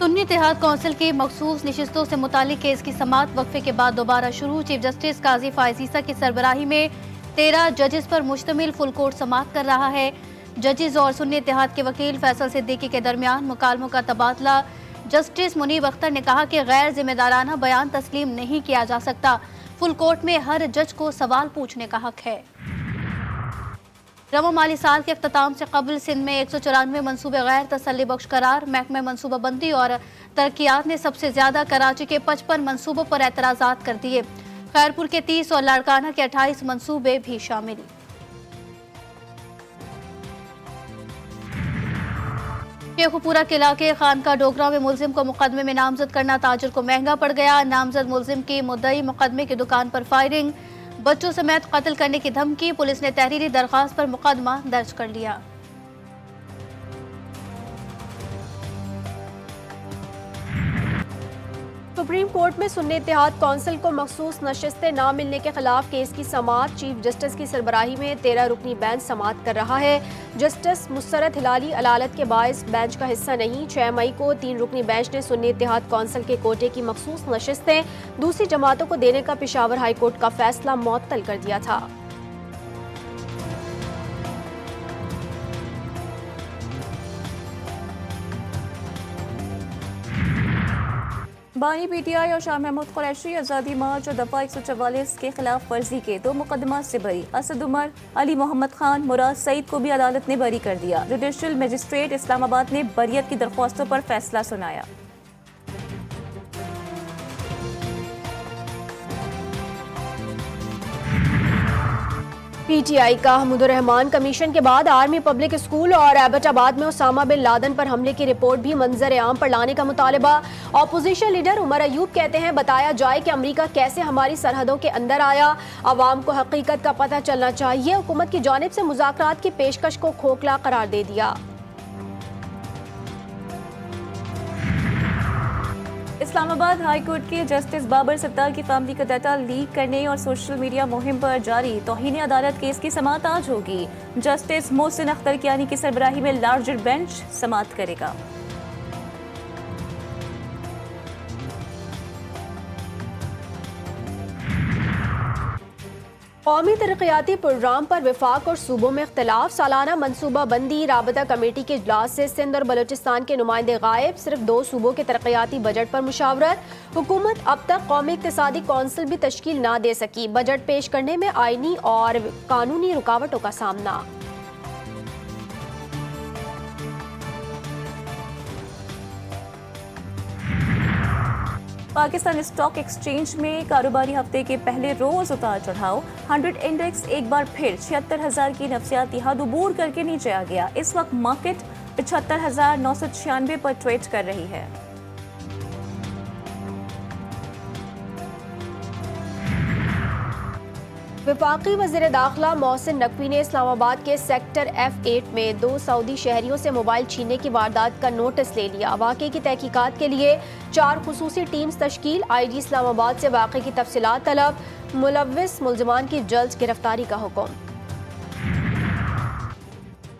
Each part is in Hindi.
सुन्नी इत्तेहाद कौंसिल की मखसूस नशिस्तों से मुतालिक केस की समाअत वक्फे के बाद दोबारा शुरू। चीफ जस्टिस काजी फायज ईसा की सरबराही में 13 जजेस पर मुश्तमिल फुल कोर्ट समाअत कर रहा है। जजेस और सुन्नी इत्तेहाद के वकील फैसल सिद्दीकी के दरमियान मुकालमों का तबादला। जस्टिस मुनीब अख्तर ने कहा कि गैर जिम्मेदाराना बयान तस्लीम नहीं किया जा सकता। फुल कोर्ट में हर जज को सवाल पूछने का हक है। रवा माली साल के अख्ताम से कबल सिंध में 194 मनसूबे गैर तसल्ली बख्श करार। महकमे मनसूबाबंदी और तरक्यात ने सबसे ज्यादा कराची के 55 मनसूबों पर एतराजात कर दिए। खैरपुर के 30 और लाड़काना के 28 मनसूबे भी शामिल। शेखुपुरा के इलाके खानका डोगरा में मुलजिम को मुकदमे में नामजद करना ताजिर को महंगा पड़ गया। नामजद मुलजिम की मुद्दई मुकदमे की दुकान पर फायरिंग, बच्चों समेत कत्ल करने की धमकी। पुलिस ने तहरीरी दरखास्त पर मुकदमा दर्ज कर लिया। सुप्रीम कोर्ट में सुन्नी इत्तेहाद कौंसिल को मखसूस नशिस्तें न मिलने के खिलाफ केस की समाअत। चीफ जस्टिस की सरबराही में 13 रुकनी बेंच समाअत कर रहा है। जस्टिस मुसरत हिलाली अदालत के बायस बेंच का हिस्सा नहीं। 6 मई को 3 रुकनी बेंच ने सुन्नी इत्तेहाद कौंसिल के कोटे की मखसूस नशिस्तें दूसरी जमातों को देने का पेशावर हाई कोर्ट का फैसला मुअत्तल कर दिया था। बानी पीटीआई और शाह महमूद कुरैशी आज़ादी मार्च और दफा 144 के खिलाफ वर्जी के 2 मुकदमा से बरी। असद उमर, अली मोहम्मद खान, मुराद सईद को भी अदालत ने बरी कर दिया। जुडिशल मजिस्ट्रेट इस्लामाबाद ने बरियत की दरख्वास्तों पर फैसला सुनाया। पीटीआई का हमीदुर रहमान कमीशन के बाद आर्मी पब्लिक स्कूल और एबटाबाद में उसामा बिन लादेन पर हमले की रिपोर्ट भी मंजर आम पर लाने का मुतालबा। ऑपोजिशन लीडर उमर अयूब कहते हैं बताया जाए कि अमेरिका कैसे हमारी सरहदों के अंदर आया। अवाम को हकीकत का पता चलना चाहिए। हुकूमत की जानिब से मुज़ाकरात की पेशकश को खोखला करार दे दिया। इस्लामाबाद हाई कोर्ट के जस्टिस बाबर सत्तार की फैमिली का डाटा लीक करने और सोशल मीडिया मुहिम पर जारी तौहीन अदालत केस की समाअत आज होगी। जस्टिस मोहसिन अख्तर कियानी की सरबराही में लार्जर बेंच समाअत करेगा। कौमी तरक्याती प्रोग्राम पर विफाक और सूबों में इख्तलाफ। सालाना मनसूबा बंदी राबता कमेटी के इजलास से सिंध और बलोचिस्तान के नुमाइंदे गायब। सिर्फ 2 सूबों के तरक्याती बजट पर मुशावरत। हुकूमत अब तक कौमी इक्तिसादी कौंसिल भी तश्कील ना दे सकी। बजट पेश करने में आईनी और कानूनी रुकावटों का सामना। पाकिस्तान स्टॉक एक्सचेंज में कारोबारी हफ्ते के पहले रोज उतार चढ़ाव। 100 इंडेक्स एक बार फिर 76,000 की नफसियाती हद अबूर करके नीचे आ गया। इस वक्त मार्केट 75,996 पर ट्रेड कर रही है। वफाकी वज़ीर दाखिला मोहसिन नकवी ने इस्लामाबाद के सेक्टर F8 में 2 सऊदी शहरियों से मोबाइल छीनने की वारदात का नोटिस ले लिया। वाक़े की तहकीकात के लिए 4 खुसूसी टीम्स तश्कील। IG इस्लामाबाद से वाक़े की तफसीलात तलब। मुलव्विस मुलजमान की जल्द गिरफ्तारी का हुक्म।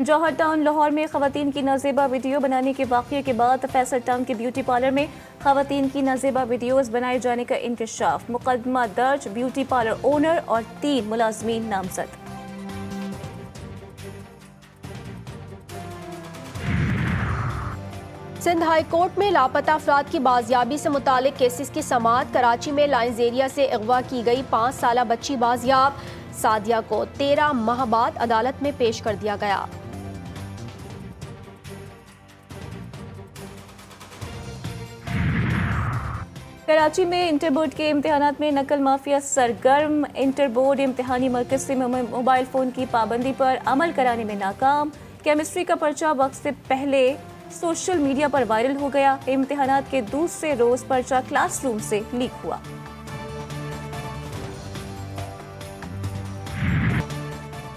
जौहर टाउन लाहौर में खवातीन की नाजेबा वीडियो बनाने के वाक़ये के बाद फैसल टाउन के ब्यूटी पार्लर में खवातीन की नाजेबा वीडियोस बनाए जाने का इंकशाफ। मुकदमा दर्ज। ब्यूटी पार्लर ओनर और 3 मुलाजमीन नामजद। सिंध हाई कोर्ट में लापता अफराद की बाजियाबी से मुतालिक केसेस की समाअत। कराची में लाइन्स एरिया से अगवा की गई 5 साला बच्ची बाजियाब। सादिया को 13 माह बाद अदालत में पेश कर दिया गया। कराची में इंटर बोर्ड के इम्तिहानात में नकल माफिया सरगर्म। इंटर बोर्ड इम्तिहानी मरकज से मोबाइल फ़ोन की पाबंदी पर अमल कराने में नाकाम। केमिस्ट्री का पर्चा वक्त से पहले सोशल मीडिया पर वायरल हो गया। इम्तिहानात के दूसरे रोज पर्चा क्लासरूम से लीक हुआ।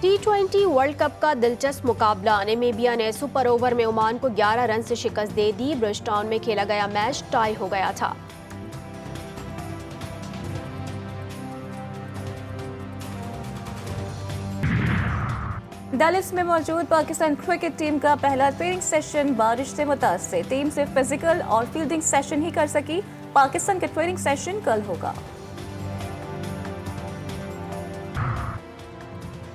T20 वर्ल्ड कप का दिलचस्प मुकाबला। नामीबिया ने सुपर ओवर में ओमान को 11 रन से शिकस्त दे दी। ब्रिजटाउन में खेला गया मैच टाई हो गया था। डैलस में मौजूद पाकिस्तान क्रिकेट टीम का पहला ट्रेनिंग सेशन बारिश से मुतासर। टीम सिर्फ फिजिकल और फील्डिंग सेशन ही कर सकी। पाकिस्तान का ट्रेनिंग सेशन कल होगा।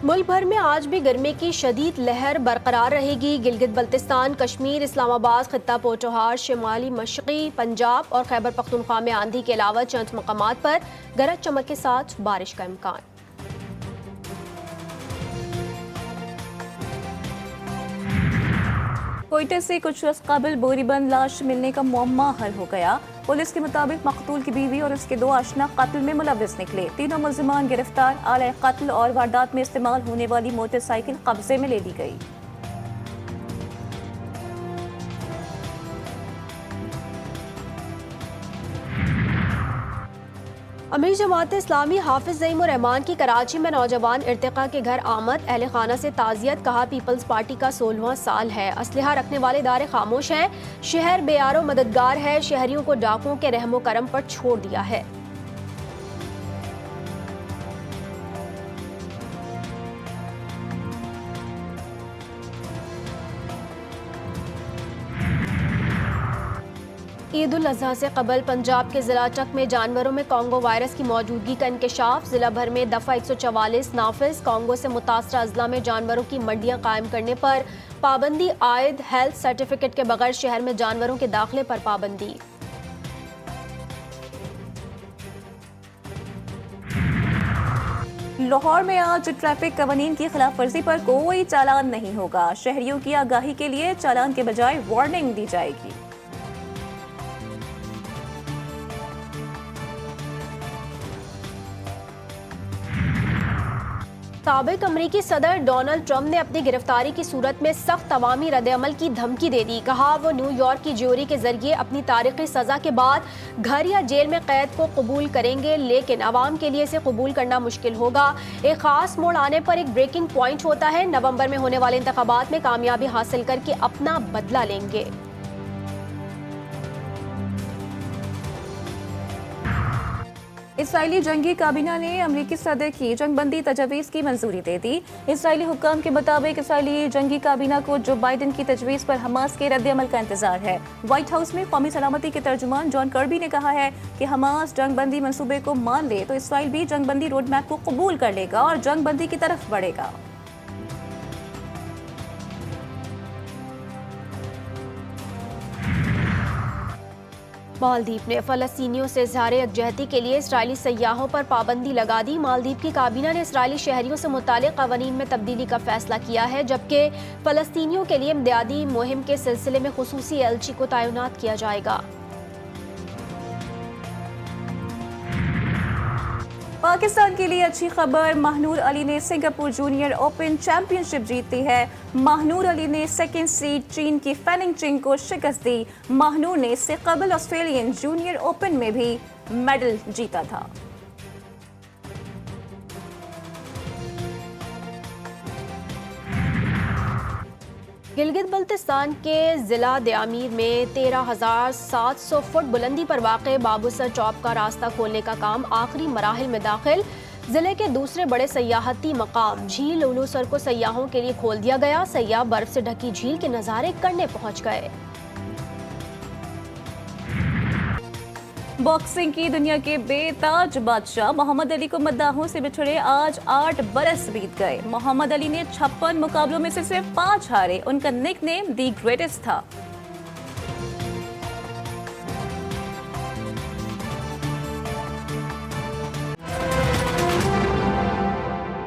मुल्क भर में आज भी गर्मी की शदीद लहर बरकरार रहेगी। गिलगित बल्तिस्तान, कश्मीर, इस्लामाबाद, खित्ता पोठोहार, शिमाली मशरक़ी पंजाब और खैबर पख्तूनख्वा में आंधी के अलावा चंद मकामात पर गरज चमक के साथ बारिश का इम्कान। कोयटा से कुछ अर्स कबल बोरीबंद लाश मिलने का मुअम्मा हल हो गया। पुलिस के मुताबिक मकतूल की बीवी और उसके 2 आशना कत्ल में मुलव्विस निकले। तीनों मुल्जिमान गिरफ्तार। आले कत्ल और वारदात में इस्तेमाल होने वाली मोटरसाइकिल कब्जे में ले ली गई। अमीर जमात इस्लामी हाफिज ज़ईमुर रहमान की कराची में नौजवान इर्तिका के घर आमद। अहले खाना से ताज़ियत। कहा पीपल्स पार्टी का 16वां साल है। असलहा रखने वाले इदारे खामोश हैं। शहर बेयारो मददगार है। शहरियों को डाकुओं के रहमो करम पर छोड़ दिया है। ईद उल अजहा से कबल पंजाब के जिला चक में जानवरों में कॉन्गो वायरस की मौजूदगी का इंकशाफ। जिला भर में दफ़ा 144 नाफिज। कॉन्गो से मुतासरा अजला में जानवरों की मंडियां कायम करने पर पाबंदी आयद। हेल्थ सर्टिफिकेट के बगैर शहर में जानवरों के दाखिले पर पाबंदी। लाहौर में आज ट्रैफिक कवानीन की खिलाफ वर्जी पर कोई चालान नहीं होगा। शहरियों की आगाही के लिए चालान के बजाय वार्निंग दी जाएगी। साबिक अमरीकी सदर डोनाल्ड ट्रंप ने अपनी गिरफ्तारी की सूरत में सख्त अवामी रद्द-ए-अमल की धमकी दे दी। कहा वो न्यूयॉर्क की ज्यूरी के जरिए अपनी तारीखी सजा के बाद घर या जेल में कैद को कबूल करेंगे, लेकिन अवाम के लिए इसे कबूल करना मुश्किल होगा। एक खास मोड़ आने पर एक ब्रेकिंग पॉइंट होता है। नवंबर में होने वाले इंतखाबात में कामयाबी हासिल करके अपना बदला लेंगे। इसराइली जंगी काबीना ने अमरीकी सदर की जंगबंदी तजवीज़ की मंजूरी दे दी। इसराइली हुक्काम के मुताबिक इसराइली जंगी काबीना को जो बाइडन की तजवीज़ पर हमास के रद्द-ए-अमल का इंतजार है। व्हाइट हाउस में कौमी सलामती के तर्जुमान जॉन कर्बी ने कहा है कि हमास जंगबंदी मंसूबे को मान ले तो इसराइल भी जंगबंदी रोड मैप को कबूल कर लेगा और जंगबंदी की तरफ बढ़ेगा। मालदीव ने फ़लस्तीनियों से इज़हार यकजहती के लिए इसराइली सयाहों पर पाबंदी लगा दी। मालदीव की काबीना ने इसराइली शहरियों से मुतालिक क़वानीन में तब्दीली का फैसला किया है, जबकि फ़लस्तीनियों के लिए इमदादी मुहिम के सिलसिले में खुसूसी एलची को तैनात किया जाएगा। पाकिस्तान के लिए अच्छी खबर, महानूर अली ने सिंगापुर जूनियर ओपन चैंपियनशिप जीती है। महानूर अली ने सेकेंड सीड चीन की फैनिंग चिंग को शिकस्त दी। महानूर ने इससे कबल ऑस्ट्रेलियन जूनियर ओपन में भी मेडल जीता था। गिलगित बल्तिस्तान के जिला दयामीर में 13,700 फुट बुलंदी पर वाक़ बाबूसर चौक का रास्ता खोलने का काम आखिरी मराहिल में दाखिल। जिले के दूसरे बड़े सयाहती मकाम झील उलूसर को सयाहों के लिए खोल दिया गया। सयाह बर्फ से ढकी झील के नज़ारे करने पहुंच गए। बॉक्सिंग की दुनिया के बेताज बादशाह मोहम्मद अली को मद्दाहों से बिछड़े आज 8 बरस बीत गए। मोहम्मद अली ने 56 मुकाबलों में से सिर्फ 5 हारे। उनका निकनेम दी ग्रेटेस्ट था।